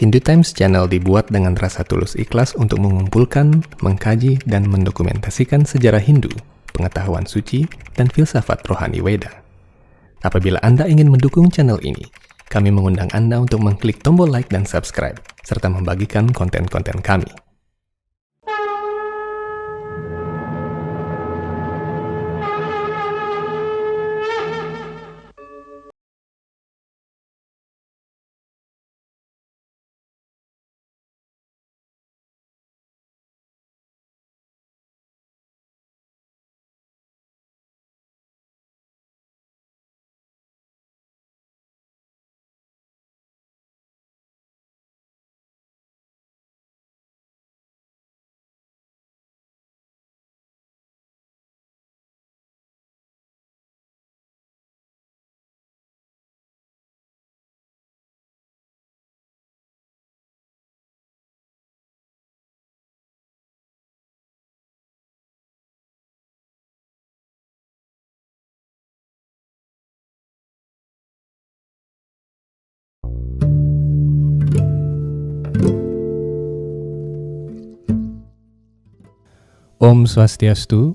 Hindu Times Channel dibuat dengan rasa tulus ikhlas untuk mengumpulkan, mengkaji, dan mendokumentasikan sejarah Hindu, pengetahuan suci, dan filsafat rohani Weda. Apabila Anda ingin mendukung channel ini, kami mengundang Anda untuk mengklik tombol like dan subscribe, serta membagikan konten-konten kami. Om Swastiastu.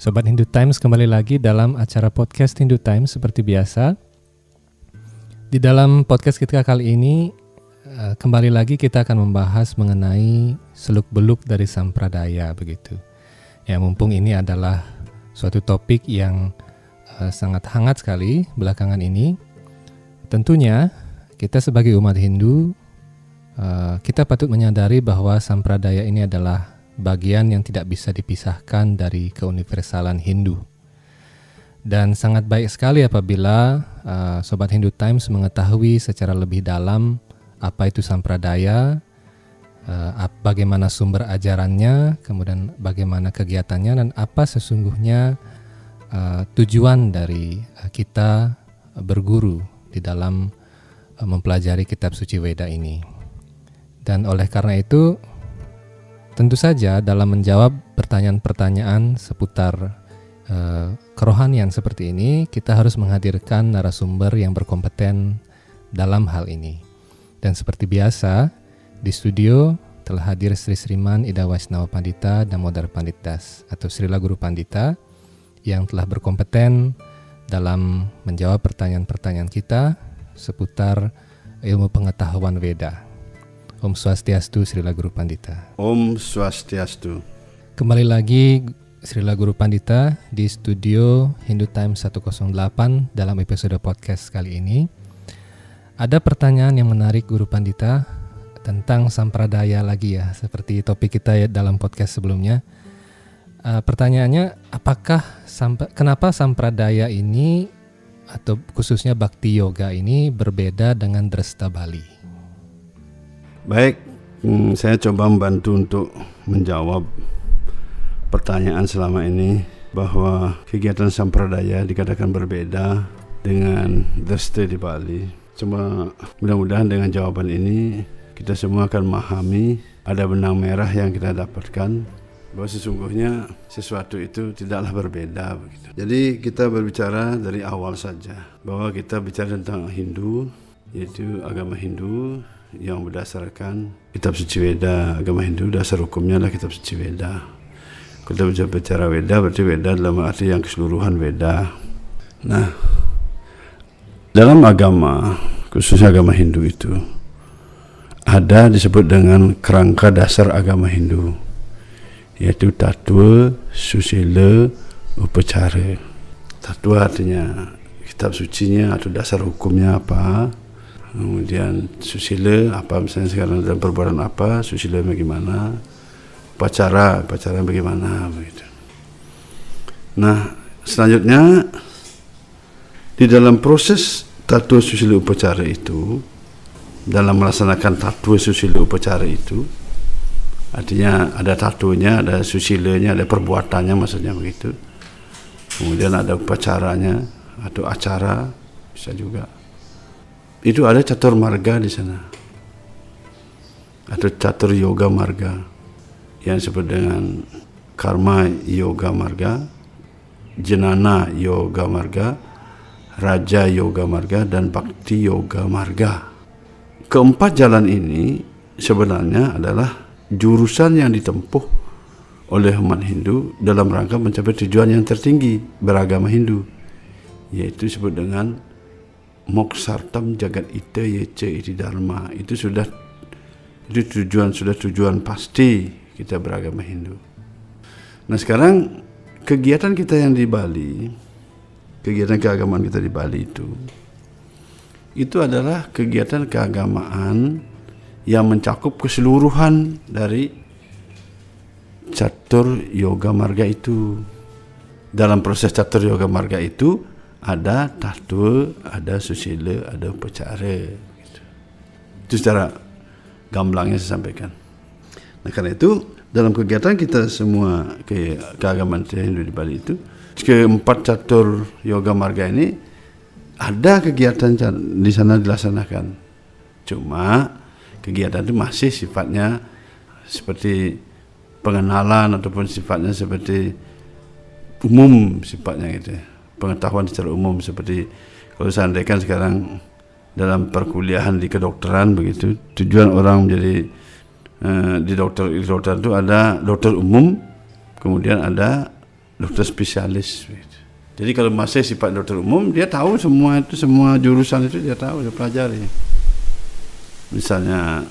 Sobat Hindu Times, kembali lagi dalam acara podcast Hindu Times seperti biasa. Di dalam podcast kita kali ini, kembali lagi kita akan membahas mengenai seluk-beluk dari Sampradaya begitu. Ya, mumpung ini adalah suatu topik yang sangat hangat sekali belakangan ini. Tentunya kita sebagai umat Hindu, kita patut menyadari bahwa Sampradaya ini adalah bagian yang tidak bisa dipisahkan dari keuniversalan Hindu. Dan sangat baik sekali apabila Sobat Hindu Times mengetahui secara lebih dalam apa itu Sampradaya, bagaimana sumber ajarannya, kemudian bagaimana kegiatannya, dan apa sesungguhnya tujuan dari kita berguru di dalam mempelajari kitab suci Weda ini. Dan oleh karena itu, tentu saja dalam menjawab pertanyaan-pertanyaan seputar kerohanian seperti ini, kita harus menghadirkan narasumber yang berkompeten dalam hal ini. Dan seperti biasa, di studio telah hadir Sri Sriman Ida Vaishnava Pandita Damodar Panditas atau Srila Guru Pandita yang telah berkompeten dalam menjawab pertanyaan-pertanyaan kita seputar ilmu pengetahuan Weda. Om Swastiastu, Srila Guru Pandita. Om Swastiastu. Kembali lagi Srila Guru Pandita di studio Hindu Times 108 dalam episode podcast kali ini. Ada pertanyaan yang menarik Guru Pandita tentang Sampradaya lagi ya, seperti topik kita dalam podcast sebelumnya. Pertanyaannya, kenapa Sampradaya ini atau khususnya Bhakti Yoga ini berbeda dengan Dresta Bali? Baik, saya coba membantu untuk menjawab pertanyaan selama ini bahwa kegiatan Sampradaya dikatakan berbeda dengan Dresta di Bali. Cuma mudah-mudahan dengan jawaban ini kita semua akan memahami ada benang merah yang kita dapatkan bahwa sesungguhnya sesuatu itu tidaklah berbeda begitu. Jadi kita berbicara dari awal saja bahwa kita bicara tentang Hindu, yaitu agama Hindu yang berdasarkan kitab suci Weda. Agama Hindu dasar hukumnya adalah kitab suci Weda. Kita bicara Weda berarti Weda dalam arti yang keseluruhan Weda. Nah, dalam agama, khususnya agama Hindu itu ada disebut dengan kerangka dasar agama Hindu, yaitu Tattva, Susila, Upacara. Tattva artinya kitab sucinya atau dasar hukumnya apa. Kemudian susila apa, misalnya sekarang dalam perbuatan apa, susila bagaimana, upacara bagaimana begitu. Nah, selanjutnya di dalam proses tattva susila upacara itu, dalam melaksanakan tattva susila upacara itu, artinya ada tattwanya, ada susilanya, ada perbuatannya, maksudnya begitu. Kemudian ada upacaranya atau acara bisa juga. Itu ada catur marga di sana, atau catur yoga marga yang disebut dengan karma yoga marga, jenana yoga marga, raja yoga marga, dan bhakti yoga marga. keempat jalan ini sebenarnya adalah jurusan yang ditempuh oleh umat Hindu dalam rangka mencapai tujuan yang tertinggi beragama Hindu, yaitu disebut dengan moksartam jagat ita yeca iti dharma. Itu tujuan pasti kita beragama Hindu. Nah sekarang kegiatan kita yang di Bali, kegiatan keagamaan kita di Bali itu adalah kegiatan keagamaan yang mencakup keseluruhan dari catur yoga marga itu. Dalam proses catur yoga marga itu ada tattwa, ada susila, ada upacara gitu. Itu secara gamblangnya saya sampaikan. Nah karena itu dalam kegiatan kita semua keagamaan Hindu di Bali itu, keempat catur yoga marga ini ada kegiatan di sana dilaksanakan. Cuma kegiatan itu masih sifatnya seperti pengenalan ataupun sifatnya seperti umum sifatnya gitu. Pengetahuan secara umum seperti kalau saya andaikan sekarang dalam perkuliahan di kedokteran begitu, tujuan orang menjadi di dokter itu ada dokter umum, kemudian ada dokter spesialis begitu. Jadi kalau masih sifat dokter umum, dia tahu semua jurusan itu dia tahu, dia pelajari. Misalnya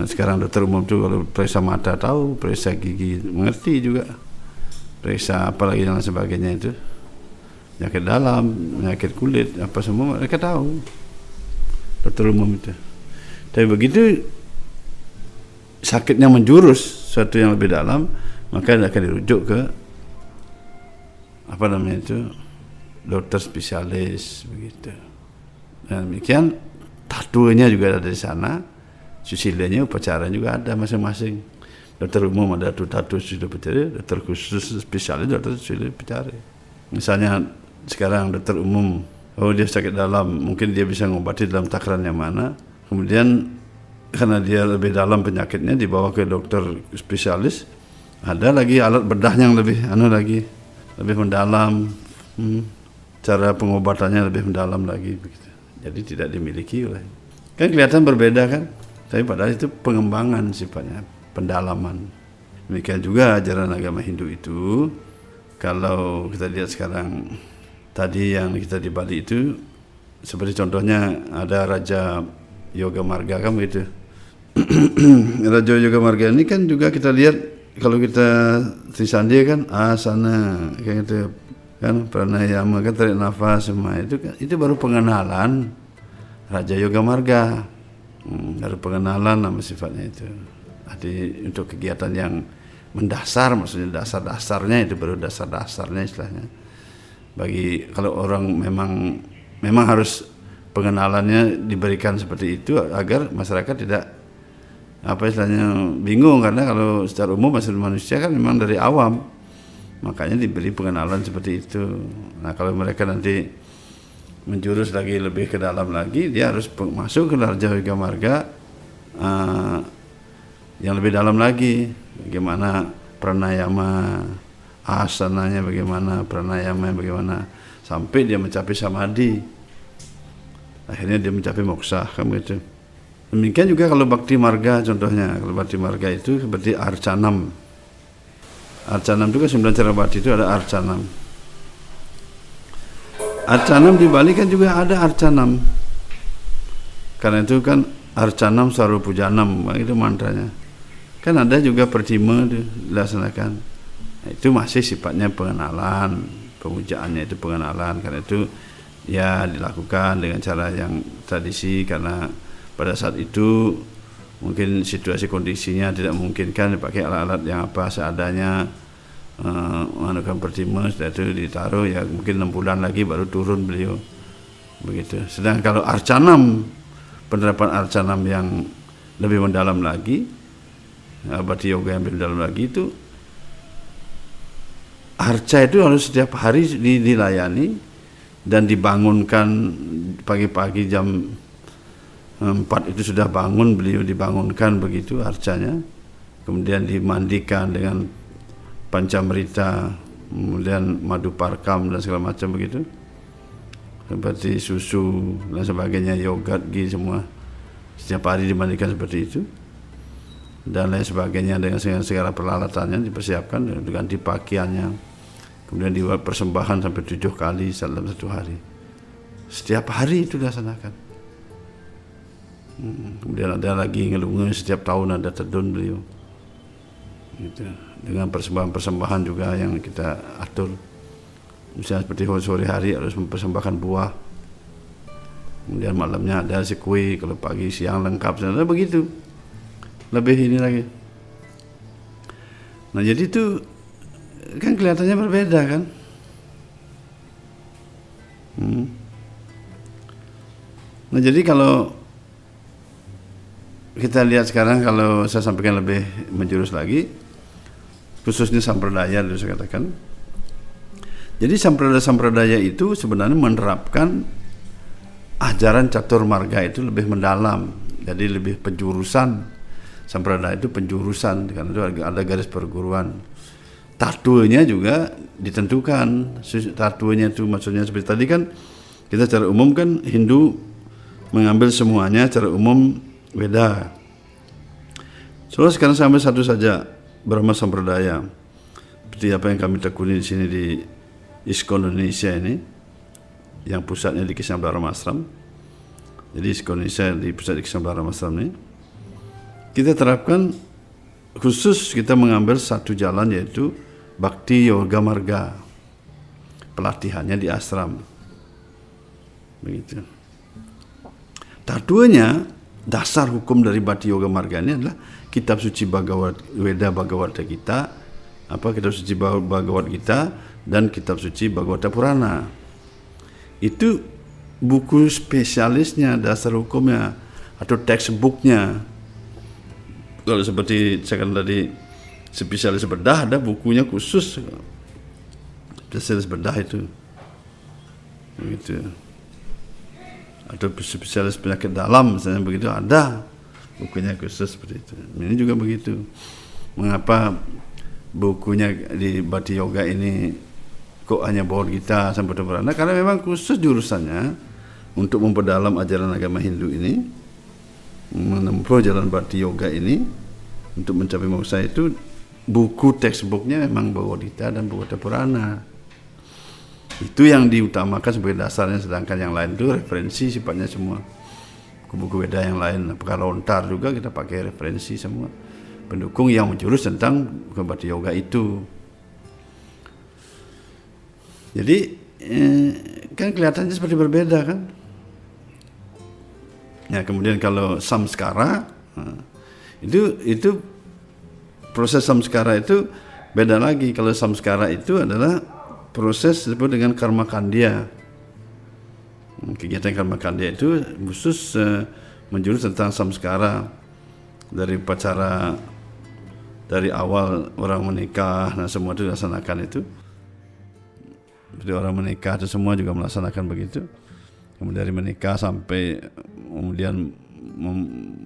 sekarang dokter umum itu kalau periksa mata tahu, periksa gigi mengerti juga, periksa apalagi dan sebagainya itu, penyakit dalam, penyakit kulit, apa semua mereka tahu. Dokter umum itu. Tapi begitu sakitnya menjurus suatu yang lebih dalam, maka dia akan dirujuk ke dokter spesialis begitu. Dan demikian tattoo-nya juga ada di sana, susilanya, upacara juga ada masing-masing. Dokter umum ada tattoo susilanya upacara, dokter khusus spesialis dokter susilanya upacara. Misalnya sekarang dokter umum, dia sakit dalam, mungkin dia bisa mengobati dalam takaran yang mana. Kemudian karena dia lebih dalam penyakitnya dibawa ke dokter spesialis, ada lagi alat bedah yang lebih lebih mendalam, cara pengobatannya lebih mendalam lagi begitu. Jadi tidak dimiliki oleh, kan kelihatan berbeda kan, tapi padahal itu pengembangan sifatnya, pendalaman. Demikian juga ajaran agama Hindu itu. Kalau kita lihat sekarang tadi yang kita di Bali itu, seperti contohnya ada Raja Yoga Marga kan begitu. Raja Yoga Marga ini kan juga kita lihat kalau kita Trisandi kan asana kayak gitu kan, pranayama kan, tarik nafas semua itu kan, itu baru pengenalan Raja Yoga Marga, baru pengenalan nama sifatnya itu. Jadi untuk kegiatan yang mendasar, maksudnya dasar-dasarnya itu baru dasar-dasarnya istilahnya. Bagi kalau orang memang harus pengenalannya diberikan seperti itu agar masyarakat tidak bingung, karena kalau secara umum manusia kan memang dari awam, makanya diberi pengenalan seperti itu. Nah kalau mereka nanti menjurus lagi lebih ke dalam lagi, dia harus masuk ke Raja Yoga Marga yang lebih dalam lagi, bagaimana pranayama, asananya bagaimana, pranayama bagaimana, sampai dia mencapai samadhi, akhirnya dia mencapai moksa kan begitu. Demikian juga kalau Bhakti Marga contohnya, kalau Bhakti Marga itu seperti Arcanam. Arcanam itu kan 9 cara bhakti itu ada Arcanam. Arcanam di Bali kan juga ada Arcanam. Karena itu kan Arcanam Sarupujanam, itu mantranya. Kan ada juga pertima itu dilaksanakan. Nah, itu masih sifatnya pengenalan, pemujaannya itu pengenalan. Karena itu ya dilakukan dengan cara yang tradisi, karena pada saat itu mungkin situasi kondisinya tidak memungkinkan dipakai alat-alat yang apa seadanya, menggunakan pertima, setelah itu ditaruh ya mungkin 6 bulan lagi baru turun beliau begitu. Sedangkan kalau Arcanam, penerapan Arcanam yang lebih mendalam lagi, Bhakti Yoga yang lebih mendalam lagi itu, arca itu harus setiap hari dilayani dan dibangunkan pagi-pagi jam 4 itu sudah bangun, beliau dibangunkan begitu arcanya, kemudian dimandikan dengan pancamrita, kemudian madu parkam dan segala macam begitu, seperti susu dan sebagainya, yogurt, ghee semua. setiap hari dimandikan seperti itu dan lain sebagainya, dengan segala peralatannya dipersiapkan, diganti pakaiannya, kemudian dibuat persembahan sampai 7 kali dalam 1 hari. Setiap hari itu dilaksanakan. Kemudian ada lagi ngelunge, setiap tahun ada tedun beliau. Gitu. Dengan persembahan-persembahan juga yang kita atur. Misalnya seperti sore hari harus mempersembahkan buah. Kemudian malamnya ada si kue, kalau pagi siang lengkap, sebenarnya begitu. Lebih ini lagi. Nah jadi itu kan kelihatannya berbeda kan. Nah jadi kalau kita lihat sekarang, kalau saya sampaikan lebih menjurus lagi, khususnya sampradaya dulu saya katakan. Jadi sampradaya itu sebenarnya menerapkan ajaran catur marga itu lebih mendalam, jadi lebih penjurusan. Sampradaya itu penjurusan, karena itu ada garis perguruan. Tatunya juga ditentukan. Tatunya itu maksudnya seperti tadi kan, kita secara umum kan Hindu mengambil semuanya, secara umum beda. Soalnya sekarang sampai satu saja, Brahma Sampradaya. Seperti apa yang kami tekuni di sini di ISKCON Indonesia ini, yang pusatnya di Kisah Dharma Ashram. Jadi ISKCON Indonesia di pusat di Kisah Dharma Ashram ini, kita terapkan khusus, kita mengambil satu jalan, yaitu Bhakti Yoga Marga. Pelatihannya di ashram. Begitu. Tatunya, dasar hukum dari Bhakti Yoga Marga ini adalah kitab suci Weda Bhagavad Gita, kitab suci Bhagavad Gita dan kitab suci Bhagavata Purana. Itu buku spesialisnya, dasar hukumnya atau textbooknya. Kalau seperti saya katakan tadi, spesialis bedah, ada bukunya khusus spesialis bedah itu, begitu. Atau spesialis penyakit dalam, misalnya begitu, ada bukunya khusus seperti itu. Ini juga begitu. Mengapa bukunya di Bhakti Yoga ini kok hanya Bhagavad Gita sampai Purana? Karena memang khusus jurusannya untuk memperdalam ajaran agama Hindu ini, menempuh jalan Bhakti Yoga ini untuk mencapai moksa. Itu buku textbooknya memang Bhagavad Gita dan Bhagavata Purana. Itu yang diutamakan sebagai dasarnya, sedangkan yang lain itu referensi sifatnya semua. Buku-buku Weda yang lain, apakah lontar juga kita pakai referensi semua, pendukung yang menjurus tentang Bhakti Yoga itu. Jadi kan kelihatannya seperti berbeda kan. Ya, kemudian kalau samskara, itu proses samskara itu beda lagi. Kalau samskara itu adalah proses disebut dengan karma kandya. Kegiatan karma kandya itu khusus menjurus tentang samskara, dari upacara dari awal orang menikah, nah semua itu dilaksanakan itu. Jadi orang menikah itu semua juga melaksanakan begitu. Kemudian dari menikah sampai kemudian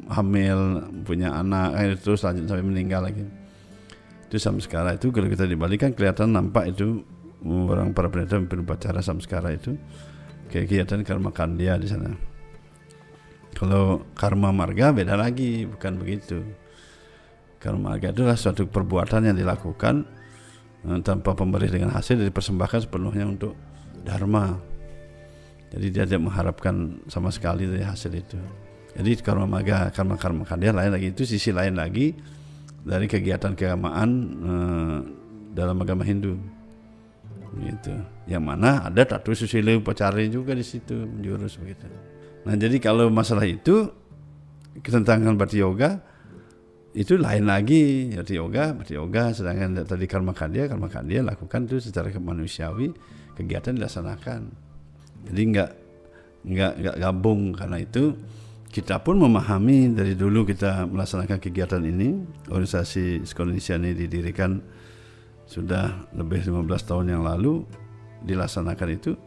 hamil, punya anak, terus lanjut sampai meninggal lagi. Itu samskara itu kalau kita dibalikan kelihatan nampak itu orang para pendeta memimpin upacara samskara itu kayak kegiatan karma kandya di sana. Kalau karma marga beda lagi, bukan begitu. Karma marga itu adalah suatu perbuatan yang dilakukan tanpa pemberi dengan hasil, dipersembahkan sepenuhnya untuk dharma. Jadi dia tidak mengharapkan sama sekali dari hasil itu. Jadi karma marga, karma kandya lain lagi, itu sisi lain lagi dari kegiatan keagamaan dalam agama Hindu. Gitu. Yang mana ada tatu susila upacara juga di situ menjurus begitu. Nah, jadi kalau masalah itu tentang Bhakti Yoga itu lain lagi. Bhakti Yoga, sedangkan tadi karma kandya lakukan itu secara manusiawi, kegiatan dilaksanakan. Jadi enggak gabung. Karena itu kita pun memahami dari dulu kita melaksanakan kegiatan ini. Organisasi ISKCON Indonesia ini didirikan sudah lebih 15 tahun yang lalu. Dilaksanakan itu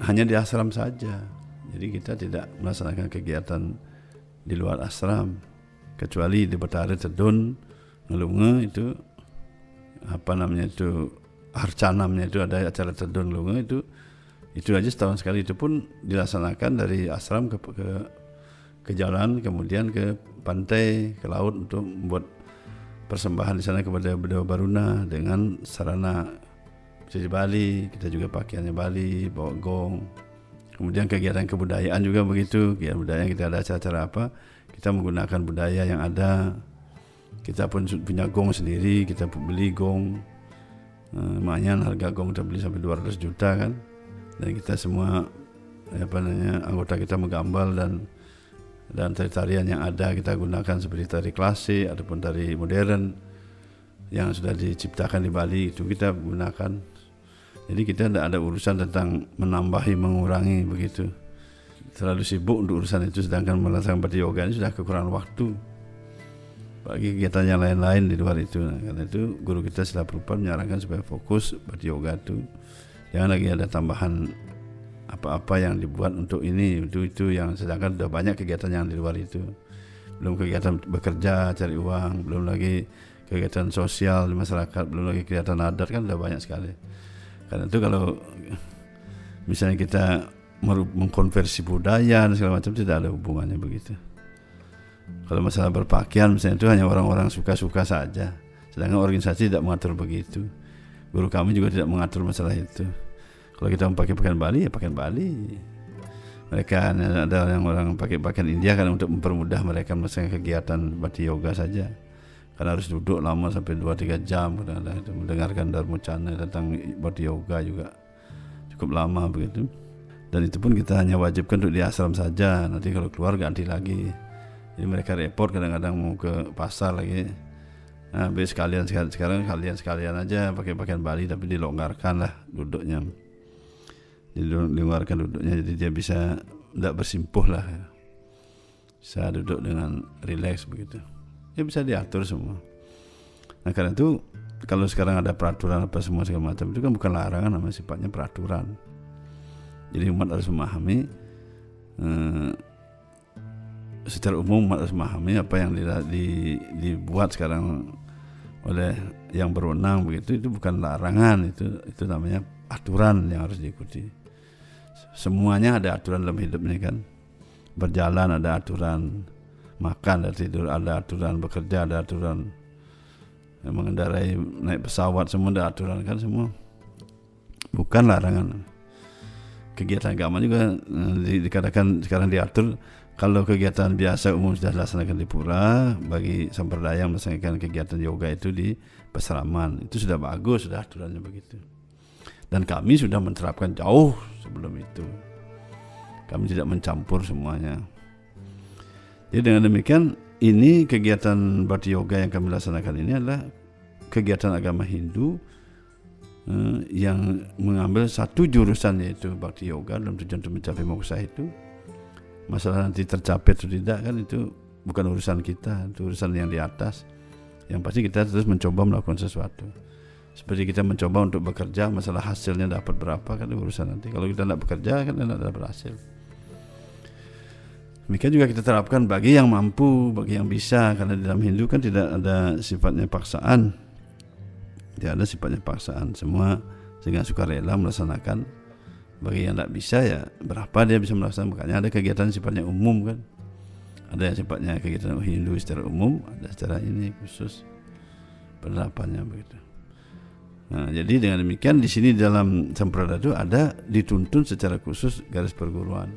hanya di ashram saja. Jadi kita tidak melaksanakan kegiatan di luar ashram, kecuali di Betari Tedun, Ngelunge itu harcanamnya itu ada acara Tedun Ngelunge itu aja setahun sekali, itu pun dilaksanakan dari ashram ke ke jalan, kemudian ke pantai, ke laut untuk membuat persembahan di sana kepada Bedawa Baruna dengan sarana di Bali. Kita juga pakaiannya Bali, bawa gong. Kemudian kegiatan kebudayaan juga begitu. Kegiatan budaya kita ada acara-acara apa, kita menggunakan budaya yang ada. Kita pun punya gong sendiri, kita beli gong. Lumayan harga gong kita beli sampai 200 juta kan. Dan kita semua anggota kita menggambal dan tari-tarian yang ada kita gunakan seperti tari klasik ataupun tari modern yang sudah diciptakan di Bali itu kita gunakan. Jadi kita tidak ada urusan tentang menambahi, mengurangi begitu. Terlalu sibuk untuk urusan itu, sedangkan melaksanakan Bhakti Yoga ini sudah kekurangan waktu bagi kegiatan yang lain-lain di luar itu. Nah, karena itu guru kita Srila Prabhupada menyarankan supaya fokus Bhakti Yoga itu. Jangan lagi ada tambahan apa-apa yang dibuat untuk ini, untuk itu, yang sedangkan sudah banyak kegiatan yang di luar itu. Belum kegiatan bekerja, cari uang, belum lagi kegiatan sosial di masyarakat, belum lagi kegiatan adat, kan sudah banyak sekali. Karena itu kalau misalnya kita mengkonversi budaya dan segala macam, tidak ada hubungannya begitu. Kalau masalah berpakaian misalnya itu hanya orang-orang suka-suka saja, sedangkan organisasi tidak mengatur begitu. Guru kami juga tidak mengatur masalah itu. Kalau kita memakai pakaian Bali, ya pakaian Bali. Mereka ada yang orang pakai pakaian India kan untuk mempermudah mereka melaksanakan kegiatan Bhakti Yoga saja. Karena harus duduk lama sampai 2-3 jam kadang-kadang itu mendengarkan Dharmocana tentang Bhakti Yoga juga cukup lama begitu. Dan itu pun kita hanya wajibkan untuk di ashram saja. Nanti kalau keluar ganti lagi. Jadi mereka repot kadang-kadang mau ke pasar lagi. Nah, sekarang kalian aja pakai pakaian Bali tapi dilonggarkan lah duduknya. Dilonggarkan duduknya jadi dia bisa tidak bersimpuh lah. Bisa duduk dengan rileks begitu. Ya bisa diatur semua. Nah karena itu kalau sekarang ada peraturan apa semua segala macam itu kan bukan larangan, namanya sifatnya peraturan. Jadi umat harus memahami secara umum umat harus memahami apa yang dibuat sekarang oleh yang berwenang begitu, itu bukan larangan, itu namanya aturan yang harus diikuti. Semuanya ada aturan dalam hidup ini kan. Berjalan ada aturan, makan dan tidur ada aturan, bekerja ada aturan, mengendarai naik pesawat semua ada aturan kan, semua bukan larangan. Kegiatan agama juga dikatakan sekarang diatur. Kalau kegiatan biasa umum sudah dilaksanakan di pura, bagi sampradaya melaksanakan kegiatan yoga itu di peseraman, itu sudah bagus, sudah aturannya begitu. Dan kami sudah menerapkan jauh sebelum itu. Kami tidak mencampur semuanya. Jadi dengan demikian, ini kegiatan Bhakti Yoga yang kami laksanakan ini adalah kegiatan agama Hindu yang mengambil satu jurusan, yaitu Bhakti Yoga dalam tujuan untuk mencapai moksha itu. Masalah nanti tercapai atau tidak kan itu bukan urusan kita, itu urusan yang di atas. Yang pasti kita terus mencoba melakukan sesuatu. Seperti kita mencoba untuk bekerja, masalah hasilnya dapat berapa kan itu urusan nanti. Kalau kita tidak bekerja kan tidak dapat hasil. Demikian juga kita terapkan bagi yang mampu, bagi yang bisa, karena di dalam Hindu kan tidak ada sifatnya paksaan. Tidak ada sifatnya paksaan, semua dengan sukarela melaksanakan. Bagi yang tidak bisa ya berapa dia bisa melaksanakan. Makanya ada kegiatan sifatnya umum kan. Ada yang sifatnya kegiatan Hindu secara umum, ada secara ini khusus penerapannya begitu. Nah, jadi dengan demikian di sini dalam sampradaya itu ada dituntun secara khusus garis perguruan.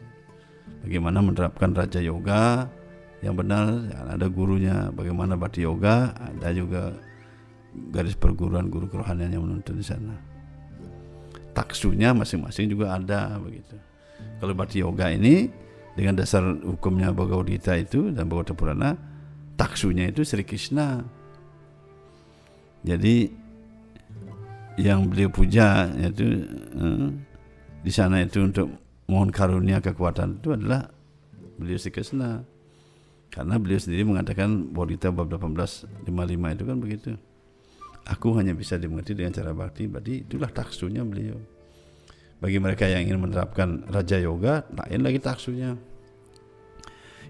Bagaimana menerapkan Raja Yoga yang benar, ada gurunya. Bagaimana Bhakti Yoga, ada juga garis perguruan guru kerohanian yang menuntun di sana. Taksunya masing-masing juga ada begitu. Kalau Bhakti Yoga ini dengan dasar hukumnya Bhagavad Gita itu dan Bhagavata Purana, taksunya itu Sri Krishna. Jadi yang beliau puja yaitu di sana itu untuk mohon karunia kekuatan itu adalah beliau Sri Krishna. Karena beliau sendiri mengatakan Bhagavad Gita bab 18:55 itu kan begitu. Aku hanya bisa dimengerti dengan cara bakti, berarti itulah taksunya beliau. Bagi mereka yang ingin menerapkan Raja Yoga, lain lagi taksunya.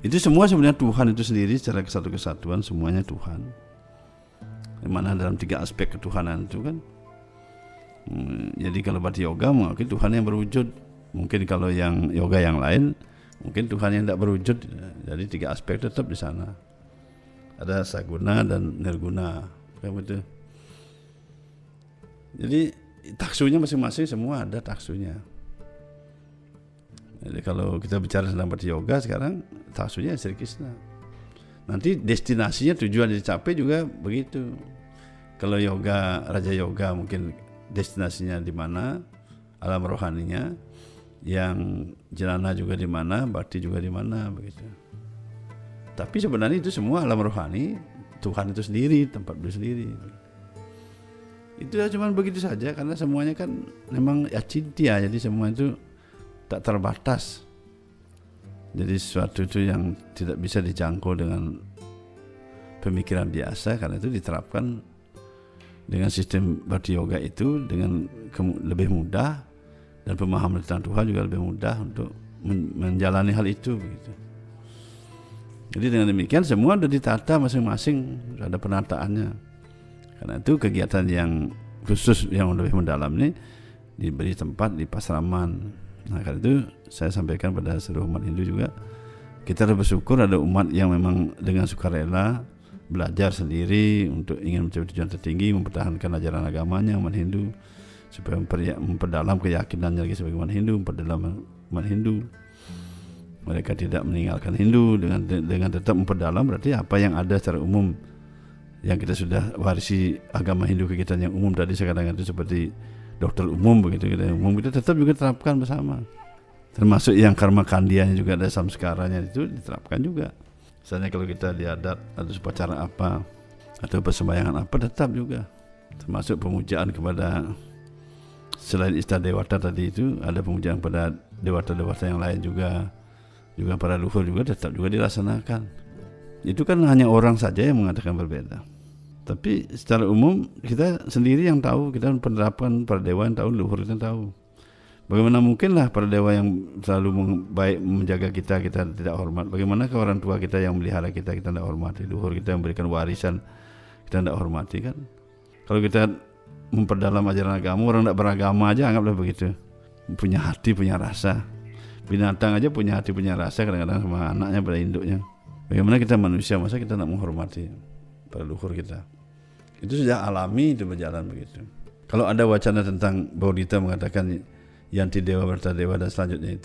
Itu semua sebenarnya Tuhan itu sendiri secara kesatu kesatuan, semuanya Tuhan. Dimana dalam 3 aspek ketuhanan itu kan. Jadi kalau Bhakti Yoga mengakui Tuhan yang berwujud. Mungkin kalau yang yoga yang lain, Mungkin Tuhan yang tidak berwujud, jadi 3 aspek tetap di sana. Ada saguna dan nirguna, begitu. Jadi taksunya masing-masing semua ada taksunya. Jadi kalau kita bicara tentang Bhakti Yoga sekarang, taksunya Sri Krishna. Nanti destinasinya, tujuan dicapai juga begitu. Kalau yoga, Raja Yoga mungkin destinasinya di mana, alam rohaninya, yang jnana juga di mana, bhakti juga di mana, begitu. Tapi sebenarnya itu semua alam rohani, Tuhan itu sendiri, tempat beliau sendiri. Itu ya cuma begitu saja, karena semuanya kan memang acintya, jadi semua itu tak terbatas. Jadi sesuatu itu yang tidak bisa dijangkau dengan pemikiran biasa, karena itu diterapkan dengan sistem Bhakti Yoga itu dengan lebih mudah, dan pemahaman tentang Tuhan juga lebih mudah untuk menjalani hal itu, begitu. Jadi dengan demikian semua sudah ditata masing-masing, ada penataannya. Karena itu kegiatan yang khusus yang lebih mendalam ini diberi tempat di Pasraman. Nah, karena itu saya sampaikan pada seluruh umat Hindu juga, kita harus bersyukur ada umat yang memang dengan sukarela belajar sendiri untuk ingin mencapai tujuan tertinggi, mempertahankan ajaran agamanya umat Hindu, supaya memperdalam keyakinannya lagi sebagai umat Hindu, memperdalam umat Hindu. Mereka tidak meninggalkan Hindu dengan tetap memperdalam, berarti apa yang ada secara umum yang kita sudah warisi agama Hindu, kegiatan yang umum tadi saya katakan itu seperti dokter umum begitu, kita umum itu tetap juga terapkan bersama. Termasuk yang karma kandianya juga ada samskaranya itu diterapkan juga. Misalnya kalau kita di adat atau upacara apa atau persembayangan apa tetap juga. Termasuk pemujaan kepada selain Ista Dewata tadi itu ada pemujaan pada dewata-dewata yang lain juga para luhur juga tetap juga dilaksanakan. Itu kan hanya orang saja yang mengatakan berbeda. Tapi secara umum kita sendiri yang tahu, kita penerapan para dewa yang tahu, luhur kita tahu. Bagaimana mungkinlah para dewa yang selalu baik menjaga kita tidak hormat. Bagaimana ke orang tua kita yang melihara kita tidak hormati. Luhur kita yang memberikan warisan kita tidak hormati kan. Kalau kita memperdalam ajaran agama, orang tidak beragama aja anggaplah begitu. Punya hati, punya rasa. Binatang aja punya hati, punya rasa kadang-kadang sama anaknya pada induknya. Bagaimana kita manusia, masa kita tidak menghormati para luhur kita? Itu sudah alami, itu berjalan begitu. Kalau ada wacana tentang Baudita mengatakan Yanti Dewa Berta Dewa dan selanjutnya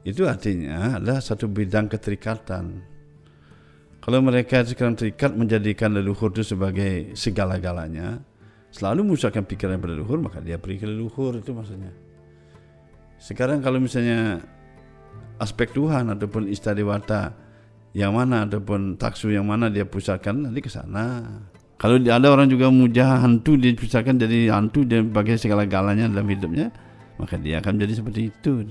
itu artinya adalah satu bidang keterikatan. Kalau mereka sekarang terikat menjadikan leluhur itu sebagai segala-galanya, selalu memusatkan pikiran pada leluhur, maka dia pergi ke leluhur, itu maksudnya. Sekarang kalau misalnya aspek Tuhan ataupun Istadewata yang mana ataupun taksu yang mana dia pusatkan, nanti ke sana. Kalau ada orang juga memuja hantu, dia pusatkan jadi hantu, dia bagi segala-galanya dalam hidupnya, maka dia akan menjadi seperti itu.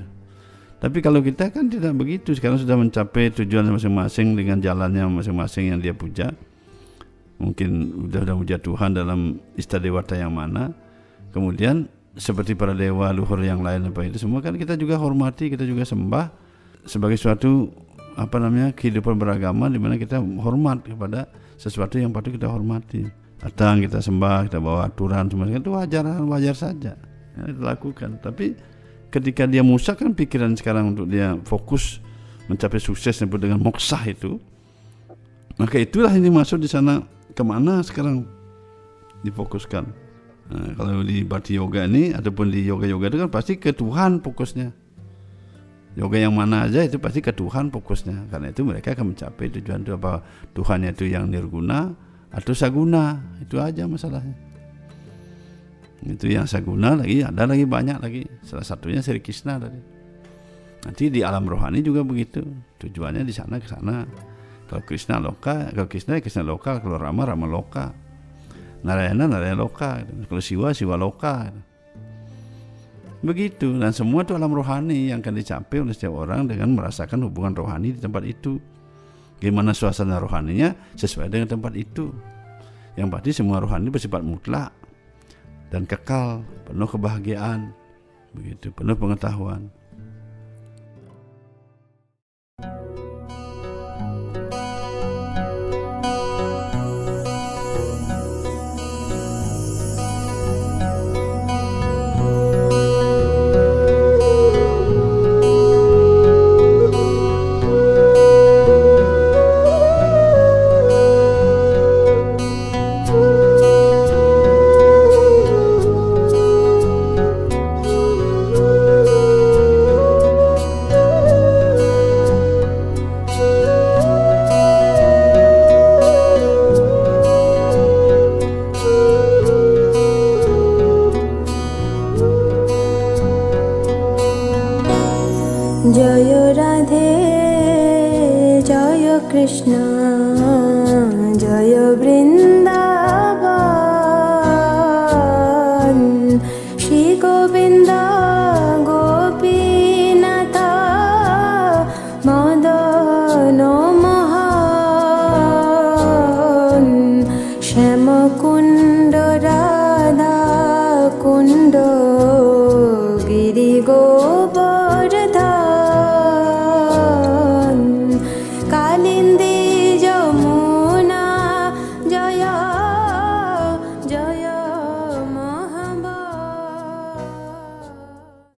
Tapi kalau kita kan tidak begitu. Sekarang sudah mencapai tujuan masing-masing dengan jalannya masing-masing yang dia puja. Mungkin sudah puja Tuhan dalam Istadewata yang mana. Kemudian seperti para dewa luhur yang lain apa itu semua kan kita juga hormati, kita juga sembah sebagai suatu kehidupan beragama di mana kita hormat kepada sesuatu yang patut kita hormati. Datang kita sembah, kita bawa aturan semua itu wajar saja. Ya, dilakukan. Tapi ketika dia musakkan pikiran sekarang untuk dia fokus mencapai sukses dengan moksha itu, maka itulah yang dimaksud di sana. Kemana sekarang difokuskan? Nah, kalau di Bhakti Yoga ini ataupun di yoga-yoga itu kan pasti ke Tuhan fokusnya. Yoga yang mana aja itu pasti ke Tuhan fokusnya. Karena itu mereka akan mencapai tujuan itu, apa Tuhannya itu yang nirguna atau saguna. Itu aja masalahnya. Itu yang saguna lagi, ada lagi banyak lagi. Salah satunya Sri Krishna tadi. Nanti di alam rohani juga begitu. Tujuannya di sana ke sana. Kalau Krishna loka, kalau Krishna loka, kalau Rama loka. Narayana loka, kalau Siwa loka. Begitu, dan semua itu alam rohani yang akan dicapai oleh setiap orang dengan merasakan hubungan rohani di tempat itu. Gimana suasana rohaninya sesuai dengan tempat itu. Yang pasti semua rohani bersifat mutlak dan kekal, penuh kebahagiaan, begitu, penuh pengetahuan. Krishna